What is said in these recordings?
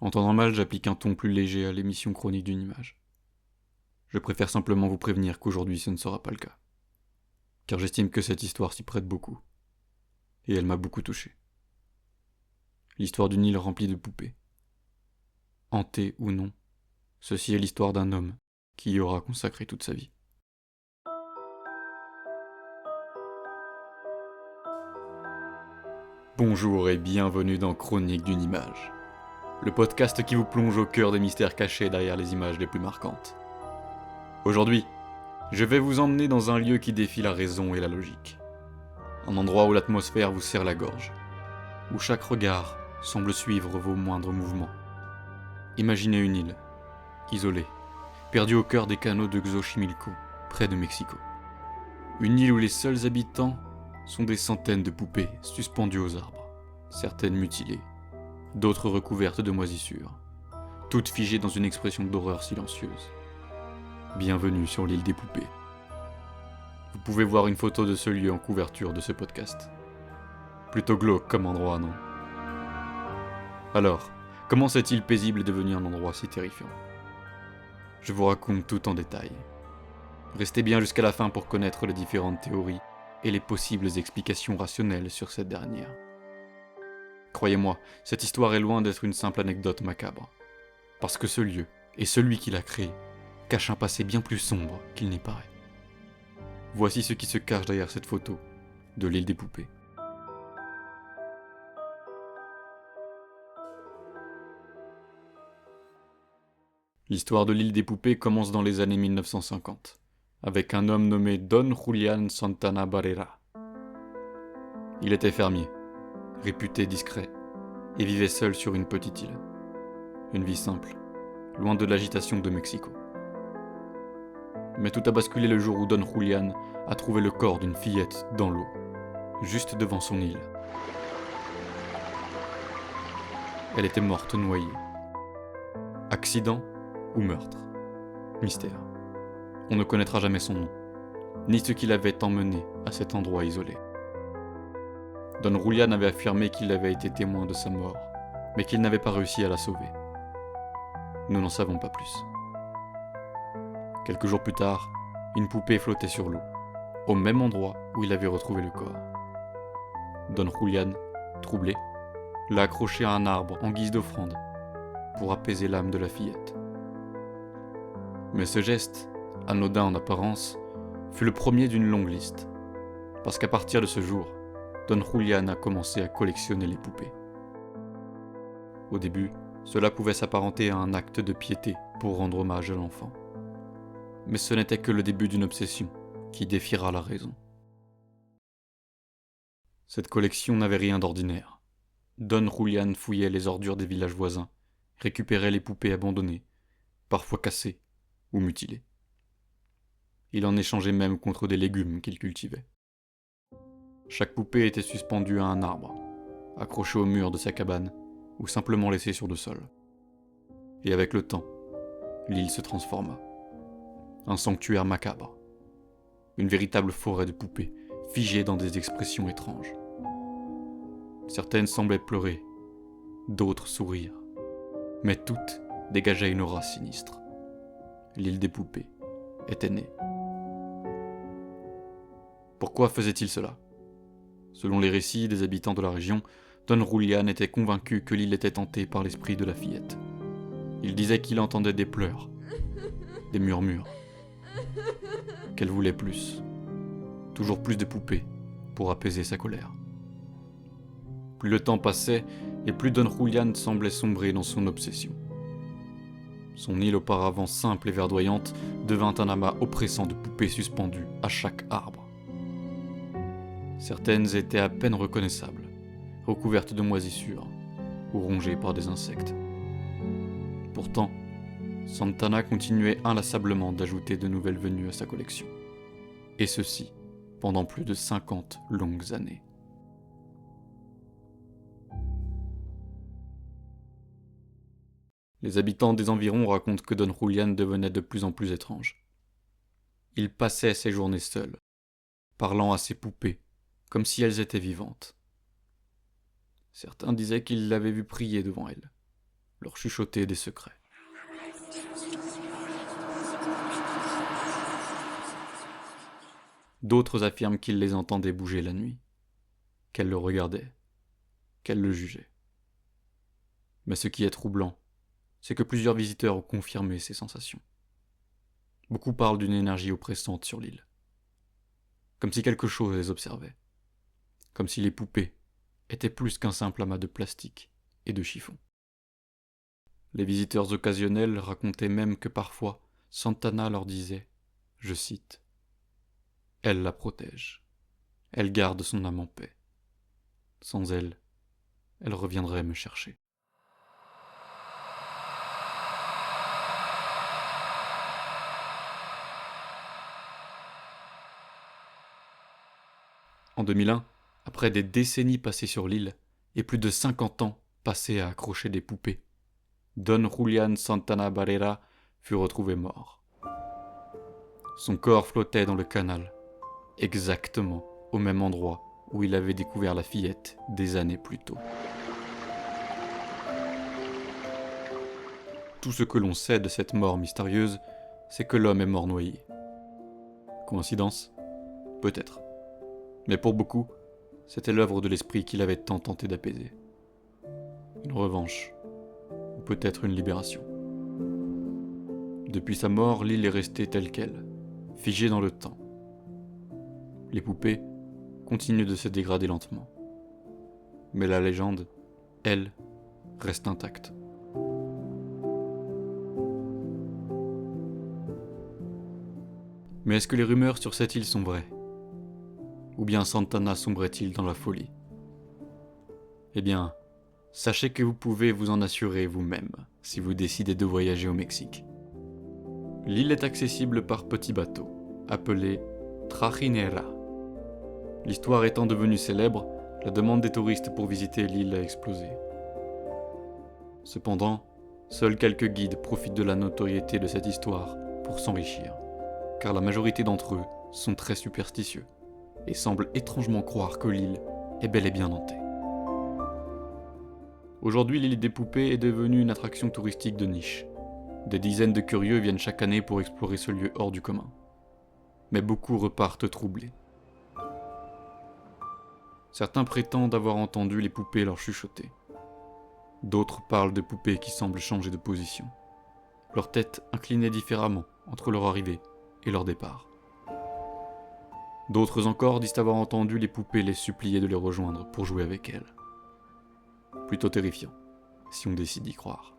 En temps normal, j'applique un ton plus léger à l'émission chronique d'une image. Je préfère simplement vous prévenir qu'aujourd'hui ce ne sera pas le cas. Car j'estime que cette histoire s'y prête beaucoup. Et elle m'a beaucoup touché. L'histoire d'une île remplie de poupées. Hantée ou non, ceci est l'histoire d'un homme qui y aura consacré toute sa vie. Bonjour et bienvenue dans Chronique d'une image, le podcast qui vous plonge au cœur des mystères cachés derrière les images les plus marquantes. Aujourd'hui, je vais vous emmener dans un lieu qui défie la raison et la logique. Un endroit où l'atmosphère vous serre la gorge, où chaque regard semble suivre vos moindres mouvements. Imaginez une île, isolée, perdue au cœur des canaux de Xochimilco, près de Mexico. Une île où les seuls habitants sont des centaines de poupées suspendues aux arbres, certaines mutilées, d'autres recouvertes de moisissures, toutes figées dans une expression d'horreur silencieuse. Bienvenue sur l'île des poupées. Vous pouvez voir une photo de ce lieu en couverture de ce podcast. Plutôt glauque comme endroit, non? Alors, comment cette île paisible est devenue un endroit si terrifiant? Je vous raconte tout en détail. Restez bien jusqu'à la fin pour connaître les différentes théories et les possibles explications rationnelles sur cette dernière. Croyez-moi, cette histoire est loin d'être une simple anecdote macabre. Parce que ce lieu, et celui qui l'a créé, cachent un passé bien plus sombre qu'il n'y paraît. Voici ce qui se cache derrière cette photo de l'île des poupées. L'histoire de l'île des poupées commence dans les années 1950, avec un homme nommé Don Julián Santana Barrera. Il était fermier, réputé discret, et vivait seul sur une petite île. Une vie simple, loin de l'agitation de Mexico. Mais tout a basculé le jour où Don Julián a trouvé le corps d'une fillette dans l'eau, juste devant son île. Elle était morte noyée. Accident ou meurtre? Mystère. On ne connaîtra jamais son nom, ni ce qui l'avait emmené à cet endroit isolé. Don Julián avait affirmé qu'il avait été témoin de sa mort, mais qu'il n'avait pas réussi à la sauver. Nous n'en savons pas plus. Quelques jours plus tard, une poupée flottait sur l'eau, au même endroit où il avait retrouvé le corps. Don Julián, troublé, l'a accrochée à un arbre en guise d'offrande, pour apaiser l'âme de la fillette. Mais ce geste, anodin en apparence, fut le premier d'une longue liste, parce qu'à partir de ce jour, Don Julián a commencé à collectionner les poupées. Au début, cela pouvait s'apparenter à un acte de piété pour rendre hommage à l'enfant. Mais ce n'était que le début d'une obsession qui défiera la raison. Cette collection n'avait rien d'ordinaire. Don Julián fouillait les ordures des villages voisins, récupérait les poupées abandonnées, parfois cassées ou mutilées. Il en échangeait même contre des légumes qu'il cultivait. Chaque poupée était suspendue à un arbre, accrochée au mur de sa cabane, ou simplement laissée sur le sol. Et avec le temps, l'île se transforma. Un sanctuaire macabre. Une véritable forêt de poupées, figées dans des expressions étranges. Certaines semblaient pleurer, d'autres sourire, mais toutes dégageaient une aura sinistre. L'île des poupées était née. Pourquoi faisait-il cela? Selon les récits des habitants de la région, Don Julián était convaincu que l'île était hantée par l'esprit de la fillette. Il disait qu'il entendait des pleurs, des murmures, qu'elle voulait plus, toujours plus de poupées, pour apaiser sa colère. Plus le temps passait, et plus Don Julián semblait sombrer dans son obsession. Son île auparavant simple et verdoyante devint un amas oppressant de poupées suspendues à chaque arbre. Certaines étaient à peine reconnaissables, recouvertes de moisissures ou rongées par des insectes. Pourtant, Santana continuait inlassablement d'ajouter de nouvelles venues à sa collection. Et ceci pendant plus de 50 longues années. Les habitants des environs racontent que Don Julián devenait de plus en plus étrange. Il passait ses journées seul, parlant à ses poupées, comme si elles étaient vivantes. Certains disaient qu'il l'avait vu prier devant elles, leur chuchoter des secrets. D'autres affirment qu'ils les entendaient bouger la nuit, qu'elles le regardaient, qu'elles le jugeaient. Mais ce qui est troublant, c'est que plusieurs visiteurs ont confirmé ces sensations. Beaucoup parlent d'une énergie oppressante sur l'île, comme si quelque chose les observait, comme si les poupées étaient plus qu'un simple amas de plastique et de chiffon. Les visiteurs occasionnels racontaient même que parfois Santana leur disait, je cite, « Elle la protège, elle garde son âme en paix. Sans elle, elle reviendrait me chercher. » En 2001, après des décennies passées sur l'île et plus de 50 ans passés à accrocher des poupées, Don Julián Santana Barrera fut retrouvé mort. Son corps flottait dans le canal, exactement au même endroit où il avait découvert la fillette des années plus tôt. Tout ce que l'on sait de cette mort mystérieuse, c'est que l'homme est mort noyé. Coïncidence ? Peut-être. Mais pour beaucoup, c'était l'œuvre de l'esprit qu'il avait tant tenté d'apaiser. Une revanche, ou peut-être une libération. Depuis sa mort, l'île est restée telle qu'elle, figée dans le temps. Les poupées continuent de se dégrader lentement. Mais la légende, elle, reste intacte. Mais est-ce que les rumeurs sur cette île sont vraies ? Ou bien Santana sombrait-il dans la folie ? Eh bien, sachez que vous pouvez vous en assurer vous-même si vous décidez de voyager au Mexique. L'île est accessible par petits bateaux, appelés trajinera. L'histoire étant devenue célèbre, la demande des touristes pour visiter l'île a explosé. Cependant, seuls quelques guides profitent de la notoriété de cette histoire pour s'enrichir, car la majorité d'entre eux sont très superstitieux et semblent étrangement croire que l'île est bel et bien hantée. Aujourd'hui, l'île des poupées est devenue une attraction touristique de niche. Des dizaines de curieux viennent chaque année pour explorer ce lieu hors du commun. Mais beaucoup repartent troublés. Certains prétendent avoir entendu les poupées leur chuchoter. D'autres parlent de poupées qui semblent changer de position, leur tête inclinée différemment entre leur arrivée et leur départ. D'autres encore disent avoir entendu les poupées les supplier de les rejoindre pour jouer avec elles. Plutôt terrifiant, si on décide d'y croire.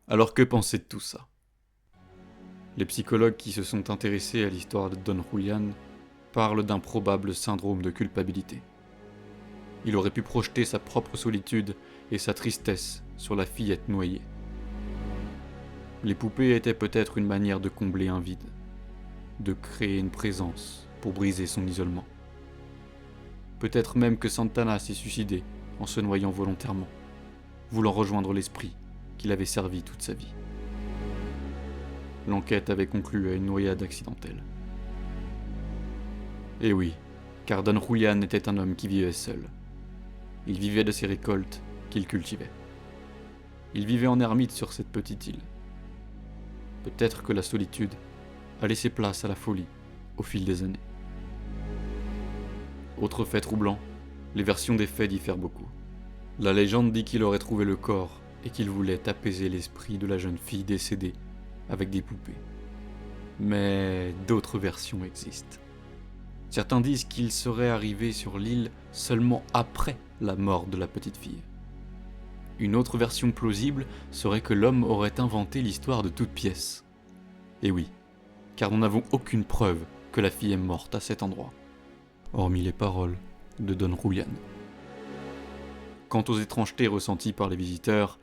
Alors que penser de tout ça ? Les psychologues qui se sont intéressés à l'histoire de Don Julián parlent d'un probable syndrome de culpabilité. Il aurait pu projeter sa propre solitude et sa tristesse sur la fillette noyée. Les poupées étaient peut-être une manière de combler un vide, de créer une présence pour briser son isolement. Peut-être même que Santana s'est suicidé en se noyant volontairement, voulant rejoindre l'esprit qu'il avait servi toute sa vie. L'enquête avait conclu à une noyade accidentelle. Et oui, car Don Julián était un homme qui vivait seul. Il vivait de ses récoltes qu'il cultivait. Il vivait en ermite sur cette petite île. Peut-être que la solitude a laissé place à la folie au fil des années. Autre fait troublant, les versions des faits diffèrent beaucoup. La légende dit qu'il aurait trouvé le corps et qu'il voulait apaiser l'esprit de la jeune fille décédée avec des poupées. Mais d'autres versions existent. Certains disent qu'il serait arrivé sur l'île seulement après la mort de la petite fille. Une autre version plausible serait que l'homme aurait inventé l'histoire de toutes pièces. Et oui, car nous n'avons aucune preuve que la fille est morte à cet endroit, hormis les paroles de Don Julián. Quant aux étrangetés ressenties par les visiteurs,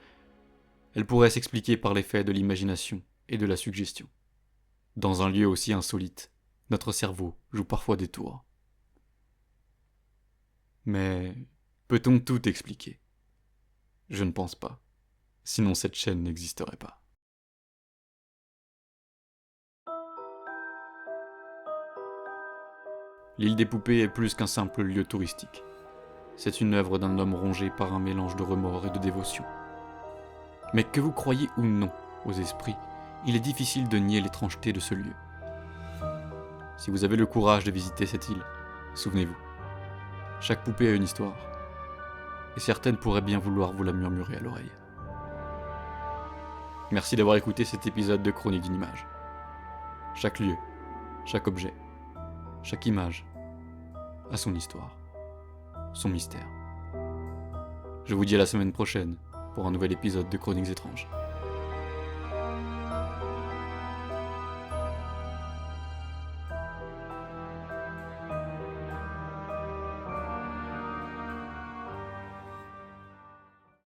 elles pourraient s'expliquer par l'effet de l'imagination et de la suggestion. Dans un lieu aussi insolite, notre cerveau joue parfois des tours. Mais peut-on tout expliquer ? Je ne pense pas. Sinon cette chaîne n'existerait pas. l'île des poupées est plus qu'un simple lieu touristique. C'est une œuvre d'un homme rongé par un mélange de remords et de dévotion. Mais que vous croyiez ou non aux esprits, il est difficile de nier l'étrangeté de ce lieu. Si vous avez le courage de visiter cette île, souvenez-vous, chaque poupée a une histoire, et certaines pourraient bien vouloir vous la murmurer à l'oreille. Merci d'avoir écouté cet épisode de Chronique d'une image. Chaque lieu, chaque objet, chaque image a son histoire, son mystère. Je vous dis à la semaine prochaine pour un nouvel épisode de Chroniques étranges.